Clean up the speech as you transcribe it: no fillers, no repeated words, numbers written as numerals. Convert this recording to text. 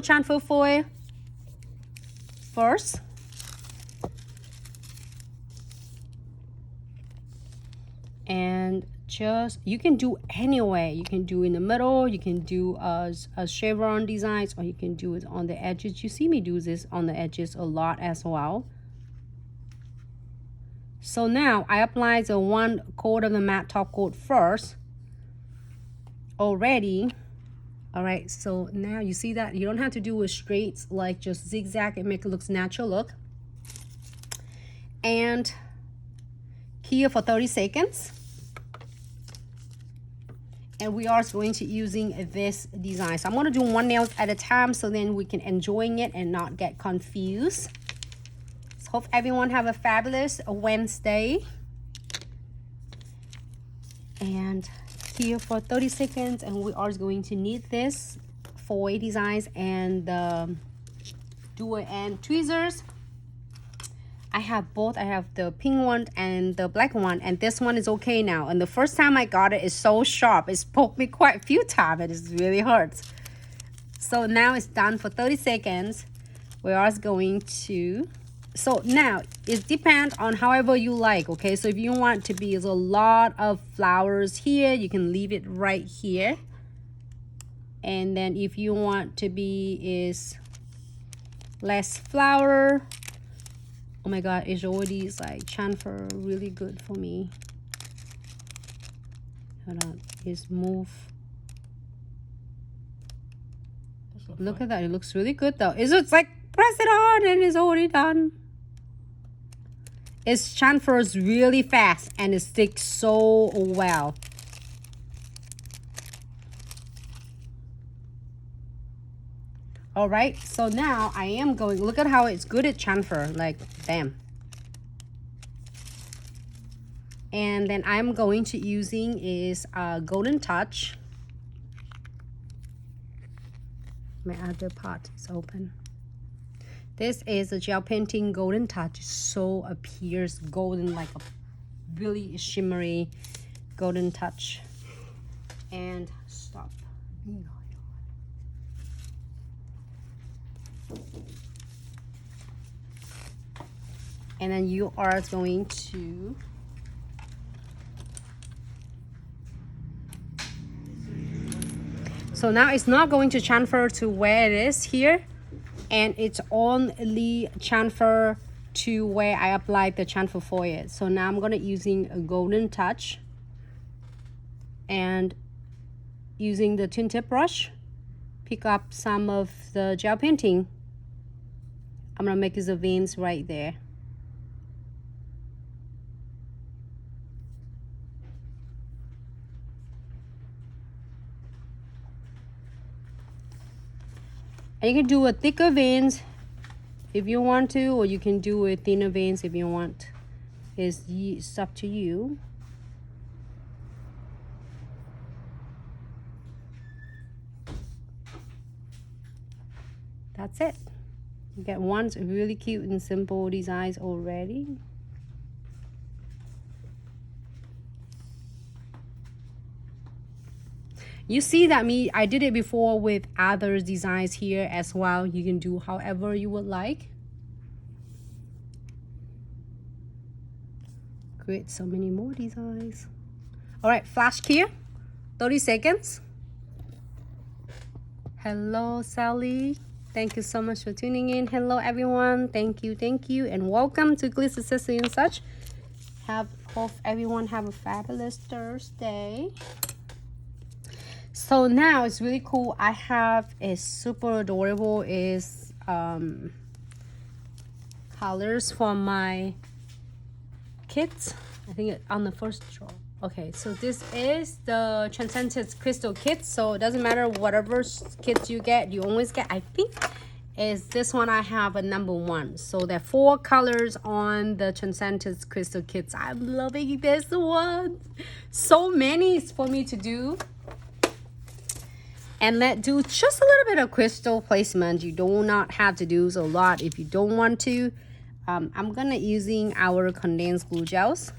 for chamfer foil first. And just, you can do any way. You can do in the middle, you can do a chevron designs, or you can do it on the edges. You see me do this on the edges a lot as well. So now I apply the 1 coat of the matte top coat first already. All right, so now you see that you don't have to do a straight, like just zigzag and make it look natural look. And here for 30 seconds. And we are going to using this design. So I'm going to do 1 nail at a time, so then we can enjoying it and not get confused. So hope everyone have a fabulous Wednesday. And here for 30 seconds, and we are going to need this foil designs and the dual end tweezers. I have both. I have the pink one and the black one, and this one is okay now. And the first time I got it is so sharp. It's poked me quite a few times. It really hurts. So now it's done for 30 seconds. We are going to, so now it depends on however you like, okay? So if you want to be a lot of flowers here, you can leave it right here. And then if you want to be is less flower, oh my god, it's already like chamfer really good for me. Hold on, it's move. Look at that, it looks really good though. It's like press it on and it's already done. It chamfers really fast and it sticks so well. All right, so now I am going, look at how it's good at chamfer, like bam. And then I'm going to using is Golden Touch. My other pot is open. This is a gel painting Golden Touch. So appears golden, like a really shimmery Golden Touch. And stop. And then you are going to so now it's not going to chamfer to where it is here, and it's only chamfer to where I applied the chamfer foil. So now I'm gonna using a Golden Touch and using the twin tip brush, pick up some of the gel painting. I'm gonna make the veins right there. And you can do a thicker veins if you want to, or you can do a thinner veins if you want. It's up to you. That's it. You get one really cute and simple designs already. You see that I did it before with other designs here as well. You can do however you would like. Create so many more designs. All right, flash here, 30 seconds. Hello, Sally. Thank you so much for tuning in. Hello, everyone. Thank you, and welcome to Glitz Accessory and such. Hope everyone have a fabulous Thursday. So now it's really cool. I have a super adorable colors for my kits. I think on the first draw. Okay, so this is the Transcendent Crystal kit. So it doesn't matter whatever kits you get, you always get, I think, is this one. I have a #1. So there are 4 colors on the Transcendent Crystal kits. I'm loving this one. So many for me to do. And let's do just a little bit of crystal placement. You do not have to do a lot if you don't want to. I'm gonna using our condensed glue gels.